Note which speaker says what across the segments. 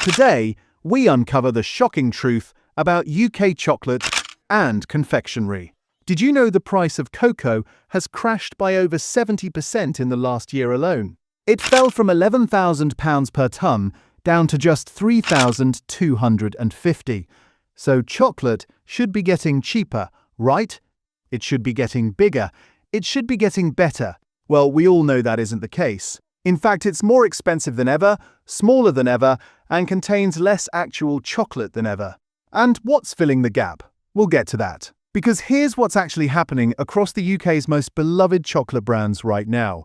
Speaker 1: Today, we uncover the shocking truth about UK chocolate and confectionery. Did you know the price of cocoa has crashed by over 70% in the last year alone? It fell from £11,000 per tonne down to just £3,250. So chocolate should be getting cheaper, right? It should be getting bigger. It should be getting better. Well, we all know that isn't the case. In fact, it's more expensive than ever, smaller than ever, and contains less actual chocolate than ever. And what's filling the gap? We'll get to that. Because here's what's actually happening across the UK's most beloved chocolate brands right now.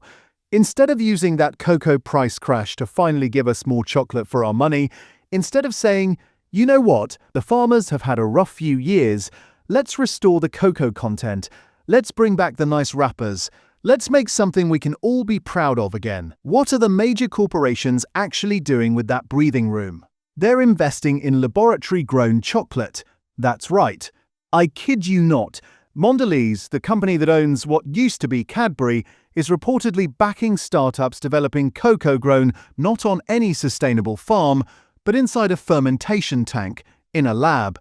Speaker 1: Instead of using that cocoa price crash to finally give us more chocolate for our money, instead of saying, you know what, the farmers have had a rough few years, let's restore the cocoa content, let's bring back the nice wrappers, let's make something we can all be proud of again. What are the major corporations actually doing with that breathing room? They're investing in laboratory-grown chocolate. That's right. I kid you not. Mondelez, the company that owns what used to be Cadbury, is reportedly backing startups developing cocoa grown not on any sustainable farm, but inside a fermentation tank in a lab.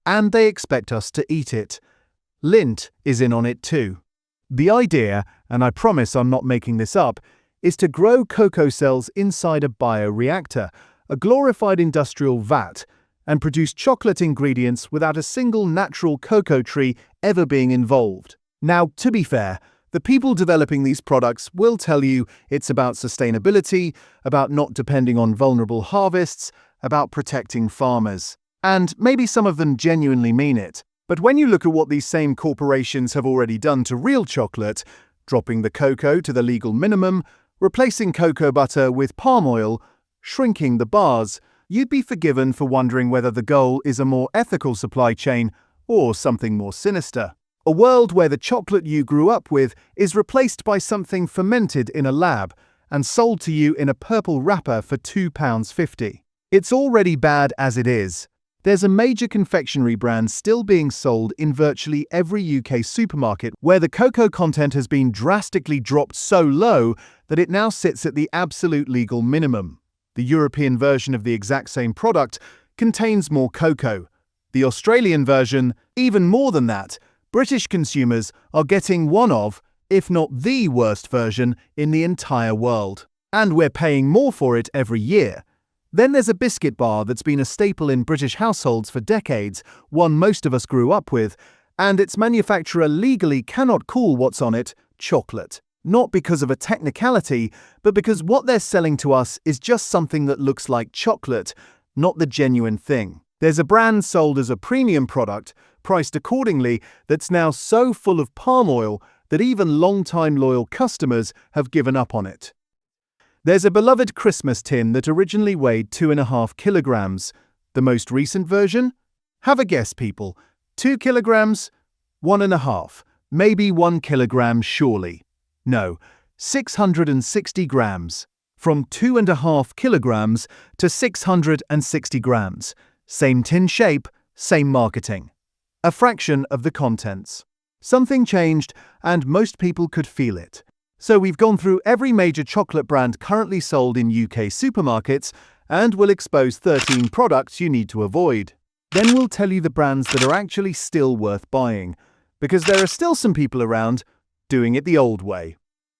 Speaker 1: And they expect us to eat it. Lindt is in on it too. The idea, and I promise I'm not making this up, is to grow cocoa cells inside a bioreactor, a glorified industrial vat, and produce chocolate ingredients without a single natural cocoa tree ever being involved. Now, to be fair, the people developing these products will tell you it's about sustainability, about not depending on vulnerable harvests, about protecting farmers. And maybe some of them genuinely mean it. But when you look at what these same corporations have already done to real chocolate, dropping the cocoa to the legal minimum, replacing cocoa butter with palm oil, shrinking the bars, you'd be forgiven for wondering whether the goal is a more ethical supply chain or something more sinister. A world where the chocolate you grew up with is replaced by something fermented in a lab and sold to you in a purple wrapper for £2.50. It's already bad as it is. There's a major confectionery brand still being sold in virtually every UK supermarket where the cocoa content has been drastically dropped so low that it now sits at the absolute legal minimum. The European version of the exact same product contains more cocoa. The Australian version, even more than that. British consumers are getting one of, if not the worst version in the entire world. And we're paying more for it every year. Then there's a biscuit bar that's been a staple in British households for decades, one most of us grew up with, and its manufacturer legally cannot call what's on it chocolate. Not because of a technicality, but because what they're selling to us is just something that looks like chocolate, not the genuine thing. There's a brand sold as a premium product, priced accordingly, that's now so full of palm oil that even long-time loyal customers have given up on it. There's a beloved Christmas tin that originally weighed 2.5 kilograms. The most recent version? Have a guess, people. 2 kilograms? 1.5. Maybe 1 kilogram, surely. No, 660 grams. From 2.5 kilograms to 660 grams. Same tin shape, same marketing. A fraction of the contents. Something changed, and most people could feel it. So we've gone through every major chocolate brand currently sold in UK supermarkets, and we'll expose 13 products you need to avoid. Then we'll tell you the brands that are actually still worth buying, because there are still some people around doing it the old way.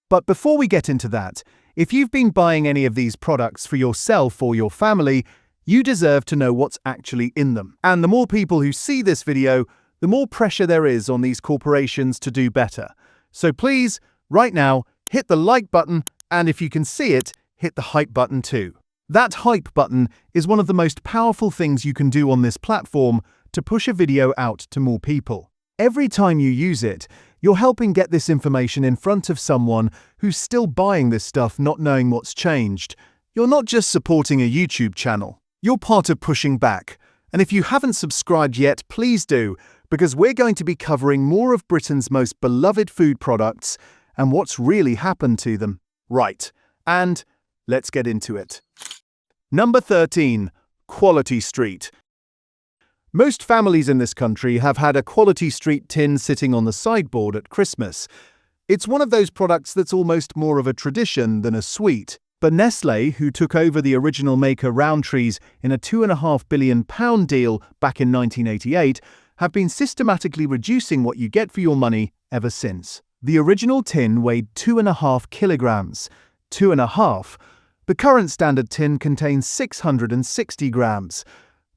Speaker 1: But before we get into that, if you've been buying any of these products for yourself or your family, you deserve to know what's actually in them. And the more people who see this video, the more pressure there is on these corporations to do better. So please, right now, hit the like button, and if you can see it, hit the hype button too. That hype button is one of the most powerful things you can do on this platform to push a video out to more people. Every time you use it, you're helping get this information in front of someone who's still buying this stuff not knowing what's changed. You're not just supporting a YouTube channel, you're part of pushing back. And if you haven't subscribed yet, please do, because we're going to be covering more of Britain's most beloved food products and what's really happened to them. Right, and let's get into it. Number 13. Quality Street. Most families in this country have had a Quality Street tin sitting on the sideboard at Christmas. It's one of those products that's almost more of a tradition than a sweet. But Nestlé, who took over the original maker Rowntree's in a £2.5 billion deal back in 1988, have been systematically reducing what you get for your money ever since. The original tin weighed 2.5 kilograms. 2.5. The current standard tin contains 660 grams.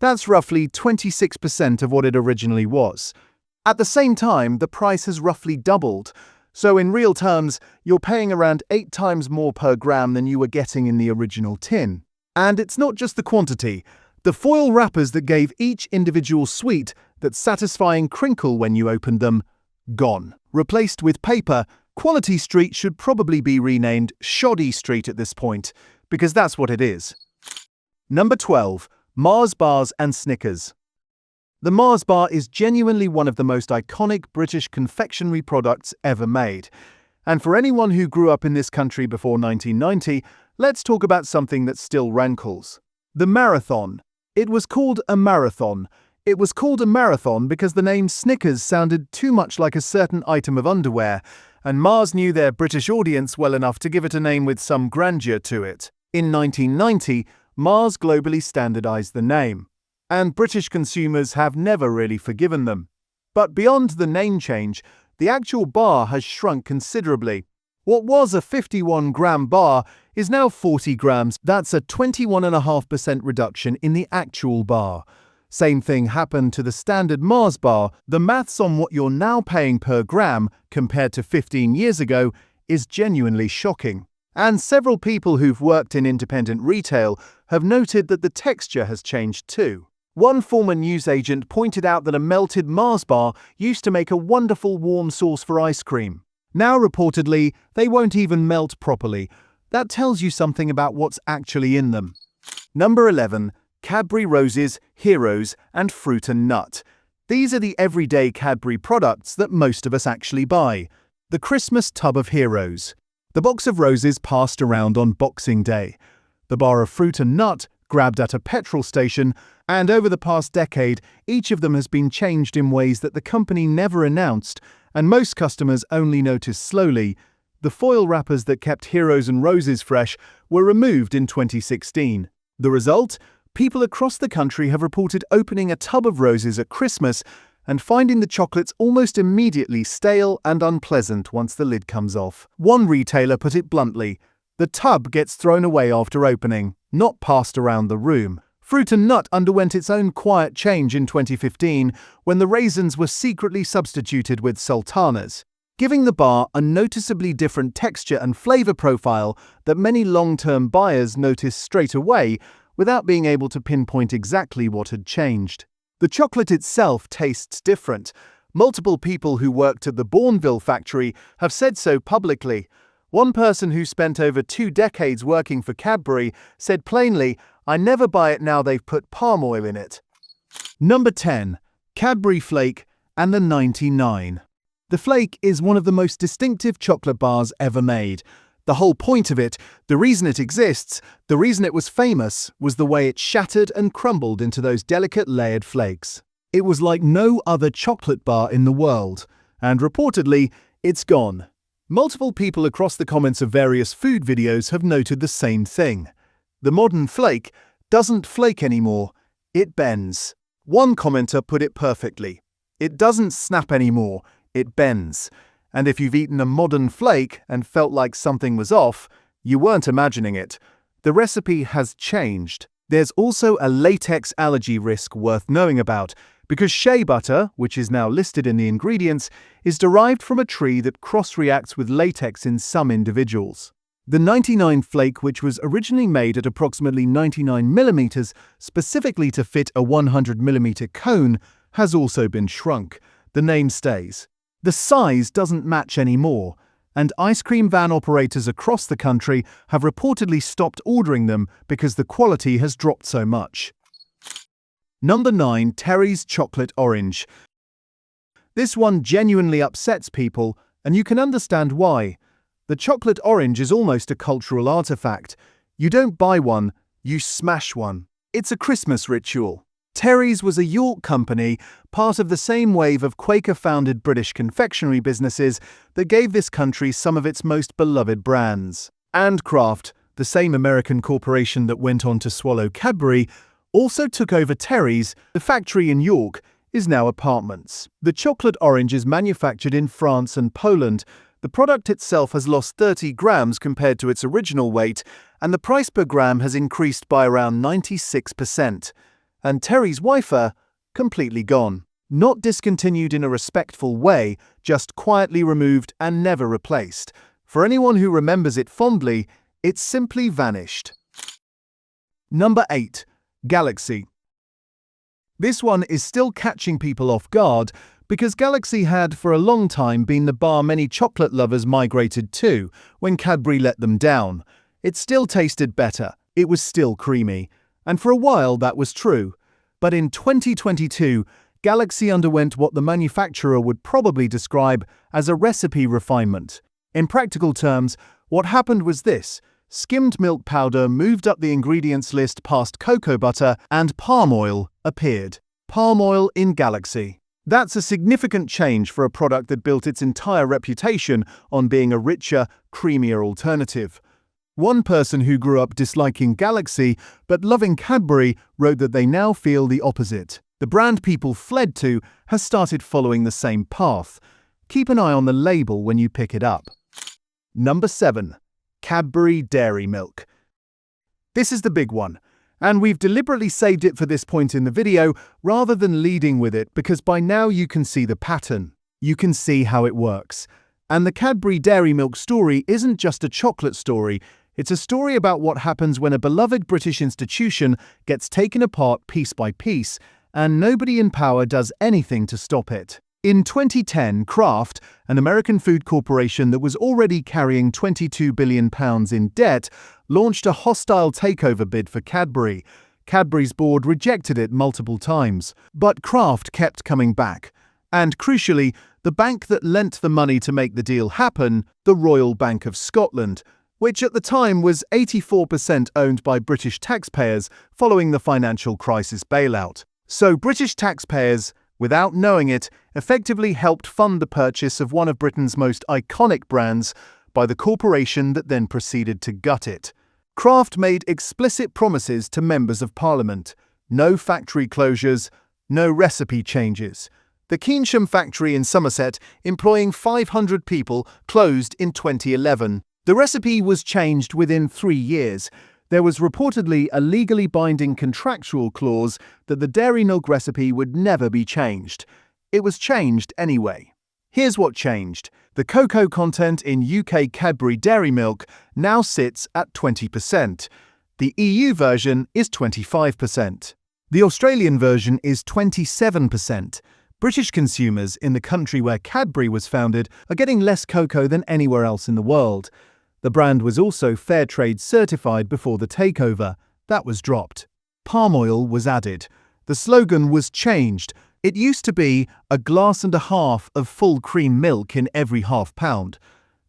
Speaker 1: That's roughly 26% of what it originally was. At the same time, the price has roughly doubled. So in real terms, you're paying around 8 times more per gram than you were getting in the original tin. And it's not just the quantity. The foil wrappers that gave each individual sweet that satisfying crinkle when you opened them, gone. Replaced with paper, Quality Street should probably be renamed Shoddy Street at this point, because that's what it is. Number 12. Mars bars and Snickers. The Mars bar is genuinely one of the most iconic British confectionery products ever made. And for anyone who grew up in this country before 1990, let's talk about something that still rankles. The marathon. It was called a marathon. It was called a marathon because the name Snickers sounded too much like a certain item of underwear, and Mars knew their British audience well enough to give it a name with some grandeur to it. In 1990, Mars globally standardized the name, and British consumers have never really forgiven them. But beyond the name change, the actual bar has shrunk considerably. What was a 51-gram bar is now 40 grams. That's a 21.5% reduction in the actual bar. Same thing happened to the standard Mars bar. The maths on what you're now paying per gram compared to 15 years ago is genuinely shocking. And several people who've worked in independent retail have noted that the texture has changed too. One former newsagent pointed out that a melted Mars bar used to make a wonderful warm sauce for ice cream. Now reportedly, they won't even melt properly. That tells you something about what's actually in them. Number 11. Cadbury Roses, Heroes, and Fruit and Nut. These are the everyday Cadbury products that most of us actually buy. The Christmas tub of Heroes. The box of roses passed around on Boxing Day. The bar of Fruit and Nut grabbed at a petrol station, and over the past decade, each of them has been changed in ways that the company never announced, and most customers only noticed slowly. The foil wrappers that kept Heroes and Roses fresh were removed in 2016. The result? People across the country have reported opening a tub of roses at Christmas and finding the chocolates almost immediately stale and unpleasant once the lid comes off. One retailer put it bluntly, the tub gets thrown away after opening, not passed around the room. Fruit and Nut underwent its own quiet change in 2015 when the raisins were secretly substituted with sultanas, giving the bar a noticeably different texture and flavor profile that many long-term buyers noticed straight away without being able to pinpoint exactly what had changed. The chocolate itself tastes different. Multiple people who worked at the Bourneville factory have said so publicly. One person who spent over 2 decades working for Cadbury said plainly, "I never buy it now they've put palm oil in it." Number 10. Cadbury Flake and the 99. The Flake is one of the most distinctive chocolate bars ever made. The whole point of it, the reason it exists, the reason it was famous, was the way it shattered and crumbled into those delicate layered flakes. It was like no other chocolate bar in the world, and reportedly, it's gone. Multiple people across the comments of various food videos have noted the same thing. The modern flake doesn't flake anymore, it bends. One commenter put it perfectly. It doesn't snap anymore, it bends. And if you've eaten a modern flake and felt like something was off, you weren't imagining it. The recipe has changed. There's also a latex allergy risk worth knowing about, because shea butter, which is now listed in the ingredients, is derived from a tree that cross-reacts with latex in some individuals. The 99 flake, which was originally made at approximately 99 millimeters, specifically to fit a 100 millimeter cone, has also been shrunk. The name stays. The size doesn't match anymore, and ice cream van operators across the country have reportedly stopped ordering them because the quality has dropped so much. Number 9. Terry's Chocolate Orange. This one genuinely upsets people, and you can understand why. The chocolate orange is almost a cultural artifact. You don't buy one, you smash one. It's a Christmas ritual. Terry's was a York company, part of the same wave of Quaker-founded British confectionery businesses that gave this country some of its most beloved brands. And Kraft, the same American corporation that went on to swallow Cadbury, also took over Terry's. The factory in York is now apartments. The chocolate orange is manufactured in France and Poland. The product itself has lost 30 grams compared to its original weight, and the price per gram has increased by around 96%. And Terry's wafer, completely gone. Not discontinued in a respectful way, just quietly removed and never replaced. For anyone who remembers it fondly, it's simply vanished. Number 8. Galaxy. This one is still catching people off guard because Galaxy had for a long time been the bar many chocolate lovers migrated to when Cadbury let them down. It still tasted better, it was still creamy, and for a while that was true. But in 2022, Galaxy underwent what the manufacturer would probably describe as a recipe refinement. In practical terms, what happened was this: skimmed milk powder moved up the ingredients list past cocoa butter, and palm oil appeared. Palm oil in Galaxy. That's a significant change for a product that built its entire reputation on being a richer, creamier alternative. One person who grew up disliking Galaxy but loving Cadbury wrote that they now feel the opposite. The brand people fled to has started following the same path. Keep an eye on the label when you pick it up. Number 7. Cadbury Dairy Milk. This is the big one, and we've deliberately saved it for this point in the video rather than leading with it because by now you can see the pattern. You can see how it works. And the Cadbury Dairy Milk story isn't just a chocolate story, it's a story about what happens when a beloved British institution gets taken apart piece by piece and nobody in power does anything to stop it. In 2010, Kraft, an American food corporation that was already carrying £22 billion in debt, launched a hostile takeover bid for Cadbury. Cadbury's board rejected it multiple times, but Kraft kept coming back. And crucially, the bank that lent the money to make the deal happen, the Royal Bank of Scotland, which at the time was 84% owned by British taxpayers following the financial crisis bailout. So British taxpayers, without knowing it, effectively helped fund the purchase of one of Britain's most iconic brands by the corporation that then proceeded to gut it. Kraft made explicit promises to members of Parliament: no factory closures, no recipe changes. The Keynsham factory in Somerset, employing 500 people, closed in 2011. The recipe was changed within 3 years. There was reportedly a legally binding contractual clause that the dairy milk recipe would never be changed. It was changed anyway. Here's what changed. The cocoa content in UK Cadbury Dairy Milk now sits at 20%. The EU version is 25%. The Australian version is 27%. British consumers in the country where Cadbury was founded are getting less cocoa than anywhere else in the world. The brand was also Fair Trade certified before the takeover. That was dropped. Palm oil was added. The slogan was changed. It used to be a glass and a half of full cream milk in every half pound.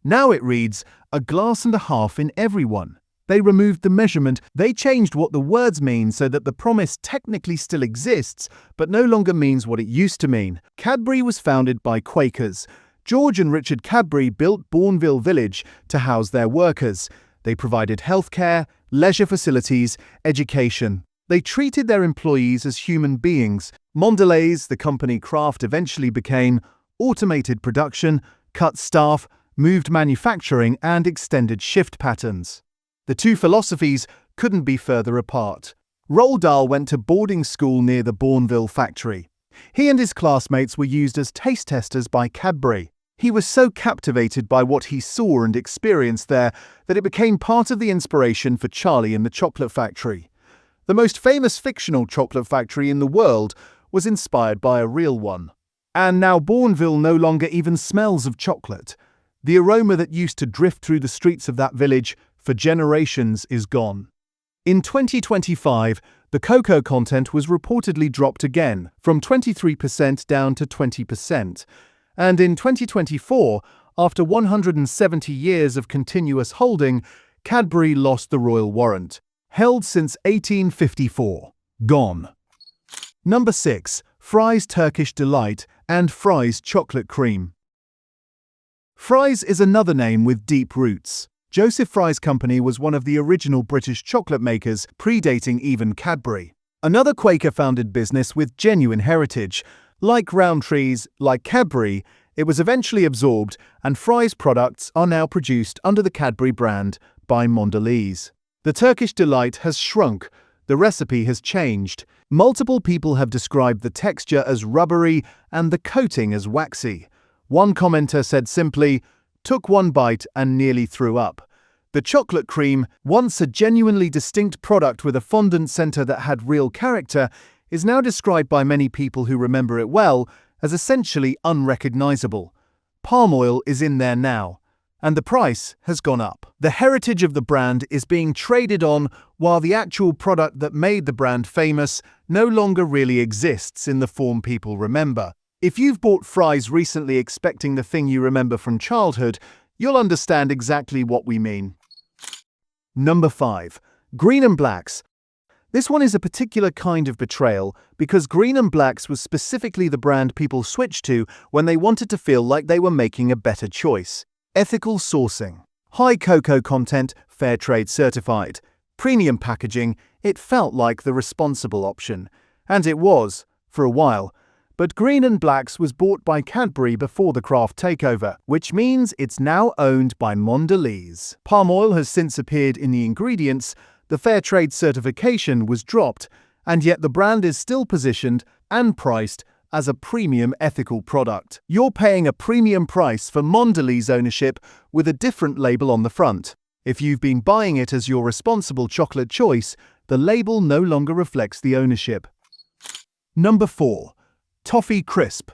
Speaker 1: Now it reads a glass and a half in every one. They removed the measurement. They changed what the words mean so that the promise technically still exists, but no longer means what it used to mean. Cadbury was founded by Quakers. George and Richard Cadbury built Bournville Village to house their workers. They provided healthcare, leisure facilities, education. They treated their employees as human beings. Mondelez, the company Kraft eventually became, automated production, cut staff, moved manufacturing, and extended shift patterns. The two philosophies couldn't be further apart. Roald Dahl went to boarding school near the Bournville factory. He and his classmates were used as taste testers by Cadbury. He was so captivated by what he saw and experienced there that it became part of the inspiration for Charlie and the Chocolate Factory. The most famous fictional chocolate factory in the world was inspired by a real one. And now Bournville no longer even smells of chocolate. The aroma that used to drift through the streets of that village for generations is gone. In 2025, the cocoa content was reportedly dropped again, from 23% down to 20%. And in 2024, after 170 years of continuous holding, Cadbury lost the royal warrant. Held since 1854. Gone. Number 6. Fry's Turkish Delight and Fry's Chocolate Cream. Fry's is another name with deep roots. Joseph Fry's company was one of the original British chocolate makers, predating even Cadbury. Another Quaker-founded business with genuine heritage. Like Rowntree's, like Cadbury, it was eventually absorbed, and Fry's products are now produced under the Cadbury brand by Mondelez. The Turkish delight has shrunk. The recipe has changed. Multiple people have described the texture as rubbery and the coating as waxy. One commenter said simply, "Took one bite and nearly threw up." The chocolate cream, once a genuinely distinct product with a fondant center that had real character, is now described by many people who remember it well as essentially unrecognizable. Palm oil is in there now, and the price has gone up. The heritage of the brand is being traded on, while the actual product that made the brand famous no longer really exists in the form people remember. If you've bought Fry's recently expecting the thing you remember from childhood, you'll understand exactly what we mean. Number 5. Green and Blacks. This one is a particular kind of betrayal because Green and Blacks was specifically the brand people switched to when they wanted to feel like they were making a better choice. Ethical sourcing. High cocoa content, fair trade certified. Premium packaging, it felt like the responsible option. And it was, for a while. But Green and Blacks was bought by Cadbury before the Kraft takeover, which means it's now owned by Mondelez. Palm oil has since appeared in the ingredients, the fair trade certification was dropped, and yet the brand is still positioned and priced as a premium ethical product. You're paying a premium price for Mondelez ownership with a different label on the front. If you've been buying it as your responsible chocolate choice, the label no longer reflects the ownership. Number 4. Toffee Crisp.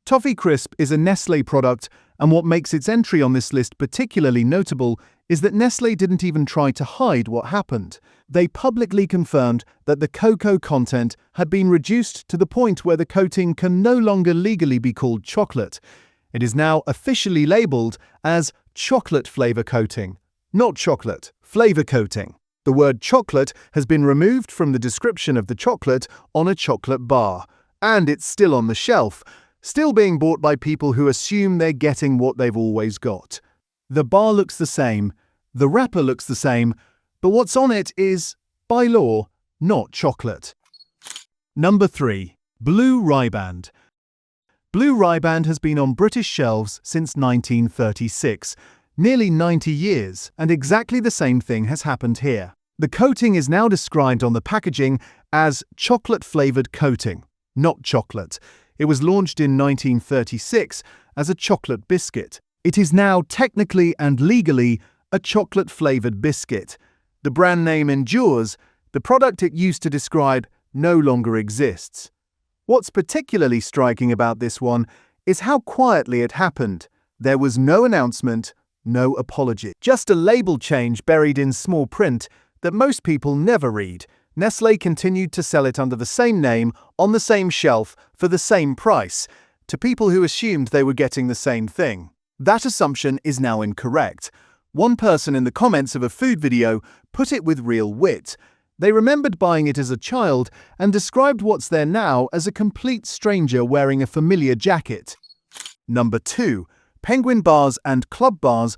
Speaker 1: Toffee Crisp is a Nestlé product, and what makes its entry on this list particularly notable is that Nestlé didn't even try to hide what happened. They publicly confirmed that the cocoa content had been reduced to the point where the coating can no longer legally be called chocolate. It is now officially labeled as chocolate flavor coating, not chocolate, flavor coating. The word chocolate has been removed from the description of the chocolate on a chocolate bar, and it's still on the shelf, still being bought by people who assume they're getting what they've always got. The bar looks the same, the wrapper looks the same, but what's on it is, by law, not chocolate. Number 3. Blue Riband. Blue Riband has been on British shelves since 1936, nearly 90 years, and exactly the same thing has happened here. The coating is now described on the packaging as chocolate-flavored coating, not chocolate. It was launched in 1936 as a chocolate biscuit. It is now technically and legally a chocolate-flavored biscuit. The brand name endures, the product it used to describe no longer exists. What's particularly striking about this one is how quietly it happened. There was no announcement, no apology. Just a label change buried in small print that most people never read. Nestlé continued to sell it under the same name, on the same shelf, for the same price, to people who assumed they were getting the same thing. That assumption is now incorrect. One person in the comments of a food video put it with real wit. They remembered buying it as a child and described what's there now as a complete stranger wearing a familiar jacket. Number 2. Penguin bars and club bars.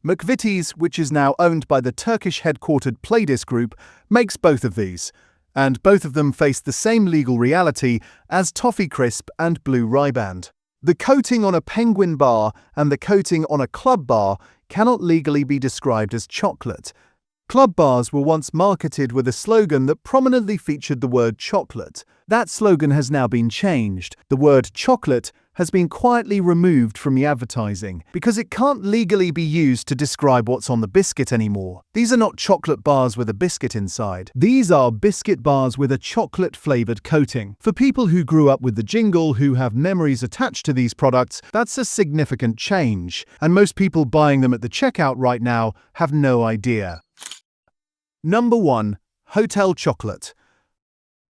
Speaker 1: McVitie's, which is now owned by the Turkish headquartered Playdisk Group, makes both of these, and both of them face the same legal reality as Toffee Crisp and Blue Riband. The coating on a penguin bar and the coating on a club bar cannot legally be described as chocolate. Club bars were once marketed with a slogan that prominently featured the word chocolate. That slogan has now been changed. The word chocolate has been quietly removed from the advertising because it can't legally be used to describe what's on the biscuit anymore. These are not chocolate bars with a biscuit inside. These are biscuit bars with a chocolate-flavored coating. For people who grew up with the jingle, who have memories attached to these products, that's a significant change, and most people buying them at the checkout right now have no idea. Number 1. Hotel Chocolate.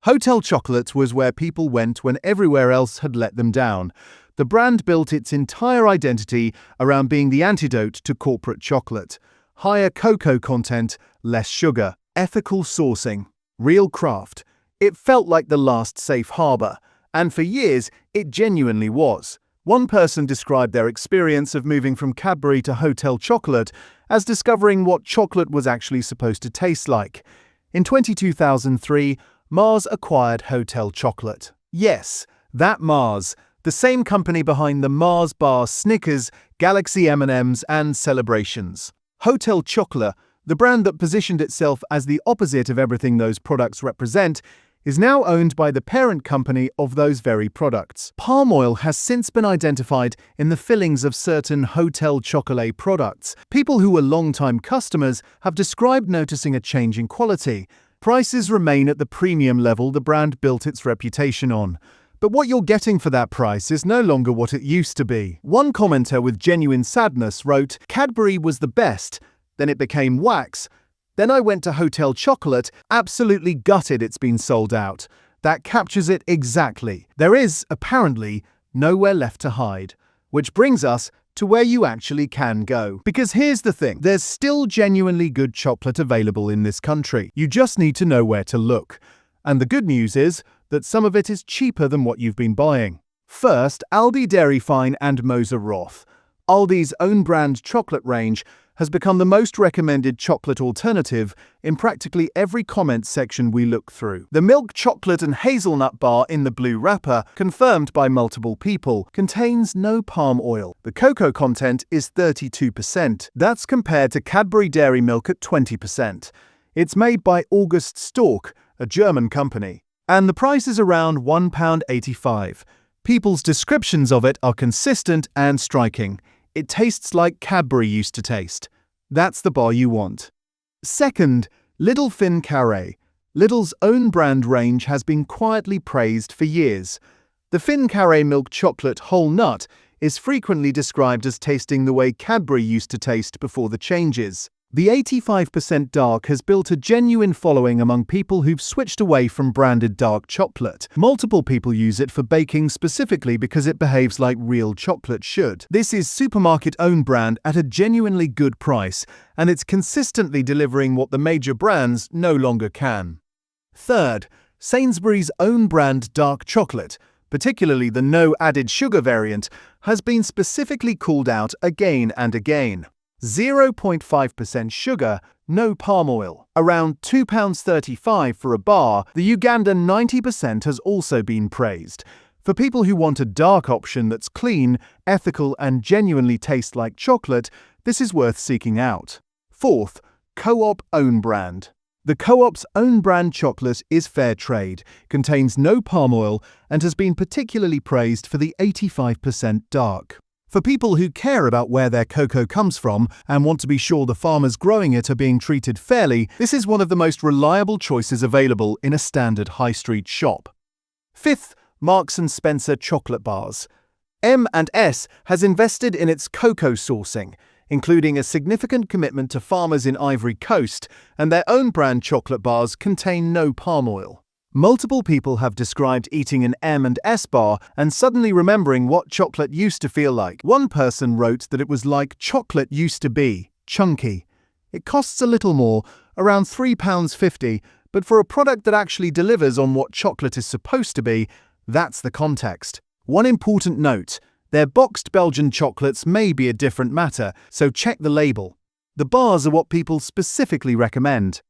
Speaker 1: Hotel Chocolate was where people went when everywhere else had let them down. The brand built its entire identity around being the antidote to corporate chocolate. Higher cocoa content, less sugar, ethical sourcing, real craft. It felt like the last safe harbor, and for years it genuinely was. One person described their experience of moving from Cadbury to Hotel Chocolat as discovering what chocolate was actually supposed to taste like. In 2003, Mars acquired Hotel Chocolat. Yes, that Mars, the same company behind the Mars bar Snickers, Galaxy M&Ms, and Celebrations. Hotel Chocolat, the brand that positioned itself as the opposite of everything those products represent, is now owned by the parent company of those very products. Palm oil has since been identified in the fillings of certain Hotel Chocolat products. People who were long-time customers have described noticing a change in quality. Prices remain at the premium level the brand built its reputation on. But what you're getting for that price is no longer what it used to be. One commenter with genuine sadness wrote, "Cadbury was the best, then it became wax. Then I went to Hotel Chocolat, absolutely gutted it's been sold out. That captures it exactly. There is, apparently, nowhere left to hide." Which brings us to where you actually can go. Because here's the thing, there's still genuinely good chocolate available in this country. You just need to know where to look. And the good news is that some of it is cheaper than what you've been buying. First, Aldi Dairy Fine and Moser Roth. Aldi's own brand chocolate range has become the most recommended chocolate alternative in practically every comment section we look through. The milk chocolate and hazelnut bar in the blue wrapper, confirmed by multiple people, contains no palm oil. The cocoa content is 32%. That's compared to Cadbury Dairy Milk at 20%. It's made by August Stork, a German company. And the price is around £1.85. People's descriptions of it are consistent and striking. It tastes like Cadbury used to taste. That's the bar you want. Second, Lidl Fin Carré. Lidl's own brand range has been quietly praised for years. The Fin Carré milk chocolate whole nut is frequently described as tasting the way Cadbury used to taste before the changes. The 85% dark has built a genuine following among people who've switched away from branded dark chocolate. Multiple people use it for baking specifically because it behaves like real chocolate should. This is supermarket-owned brand at a genuinely good price, and it's consistently delivering what the major brands no longer can. Third, Sainsbury's own brand dark chocolate, particularly the no added sugar variant, has been specifically called out again and again. 0.5% sugar, no palm oil. Around £2.35 for a bar, the Ugandan 90% has also been praised. For people who want a dark option that's clean, ethical, and genuinely tastes like chocolate, this is worth seeking out. Fourth, Co-op own brand. The Co-op's own brand chocolate is fair trade, contains no palm oil, and has been particularly praised for the 85% dark. For people who care about where their cocoa comes from and want to be sure the farmers growing it are being treated fairly, this is one of the most reliable choices available in a standard high street shop. Fifth, Marks & Spencer chocolate bars. M&S has invested in its cocoa sourcing, including a significant commitment to farmers in Ivory Coast, and their own brand chocolate bars contain no palm oil. Multiple people have described eating an M&S bar and suddenly remembering what chocolate used to feel like. One person wrote that it was like chocolate used to be, chunky. It costs a little more, around £3.50, but for a product that actually delivers on what chocolate is supposed to be, that's the context. One important note, their boxed Belgian chocolates may be a different matter, so check the label. The bars are what people specifically recommend.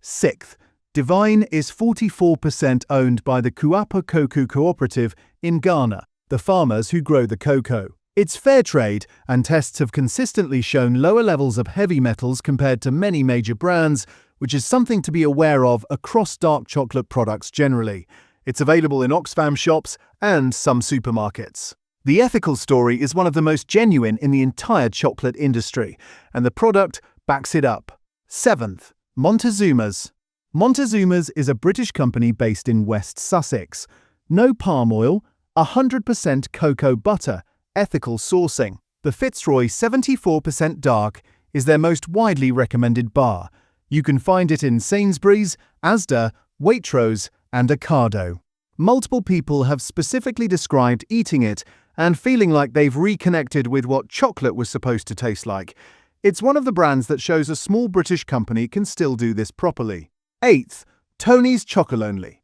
Speaker 1: Sixth, Divine is 44% owned by the Kuapa Cocoa Cooperative in Ghana, the farmers who grow the cocoa. It's fair trade, and tests have consistently shown lower levels of heavy metals compared to many major brands, which is something to be aware of across dark chocolate products generally. It's available in Oxfam shops and some supermarkets. The ethical story is one of the most genuine in the entire chocolate industry, and the product backs it up. Seventh, Montezuma's. Montezuma's is a British company based in West Sussex. No palm oil, 100% cocoa butter, ethical sourcing. The Fitzroy 74% dark is their most widely recommended bar. You can find it in Sainsbury's, Asda, Waitrose, and Ocado. Multiple people have specifically described eating it and feeling like they've reconnected with what chocolate was supposed to taste like. It's one of the brands that shows a small British company can still do this properly. Eighth, Tony's Chocolonely.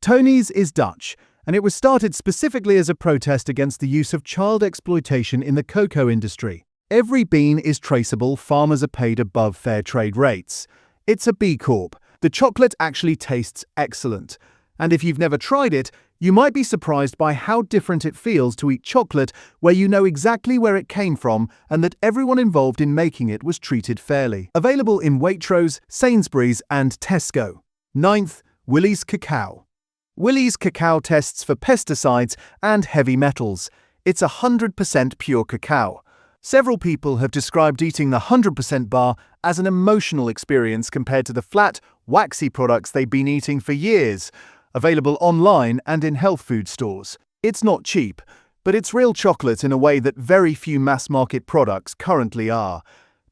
Speaker 1: Tony's is Dutch and it was started specifically as a protest against the use of child exploitation in the cocoa industry. Every bean is traceable, farmers are paid above fair trade rates. It's a B Corp. The chocolate actually tastes excellent. And if you've never tried it, you might be surprised by how different it feels to eat chocolate where you know exactly where it came from and that everyone involved in making it was treated fairly. Available in Waitrose, Sainsbury's and Tesco. 9th, Willie's Cacao. Willie's Cacao tests for pesticides and heavy metals. It's 100% pure cacao. Several people have described eating the 100% bar as an emotional experience compared to the flat, waxy products they've been eating for years. Available online and in health food stores. It's not cheap, but it's real chocolate in a way that very few mass-market products currently are.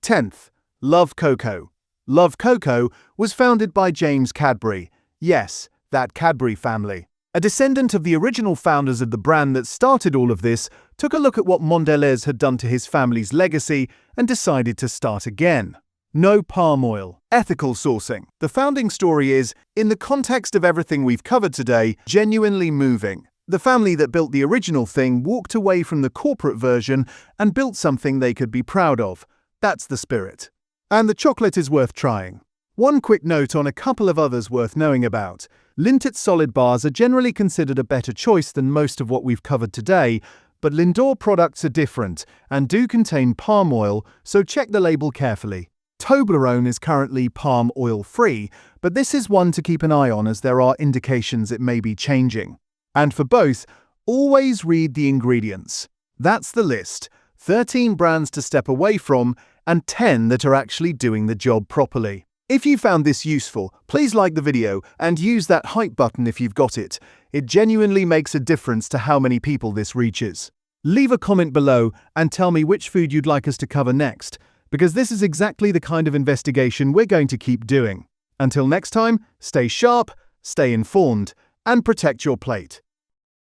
Speaker 1: 10th, Love Cocoa. Love Cocoa was founded by James Cadbury. Yes, that Cadbury family. A descendant of the original founders of the brand that started all of this, took a look at what Mondelez had done to his family's legacy and decided to start again. No palm oil. Ethical sourcing. The founding story is, in the context of everything we've covered today, genuinely moving. The family that built the original thing walked away from the corporate version and built something they could be proud of. That's the spirit. And the chocolate is worth trying. One quick note on a couple of others worth knowing about. Lindt solid bars are generally considered a better choice than most of what we've covered today, but Lindor products are different and do contain palm oil, so check the label carefully. Toblerone is currently palm oil free, but this is one to keep an eye on as there are indications it may be changing. And for both, always read the ingredients. That's the list. 13 brands to step away from and 10 that are actually doing the job properly. If you found this useful, please like the video and use that hype button if you've got it. It genuinely makes a difference to how many people this reaches. Leave a comment below and tell me which food you'd like us to cover next, because this is exactly the kind of investigation we're going to keep doing. Until next time, stay sharp, stay informed, and protect your plate.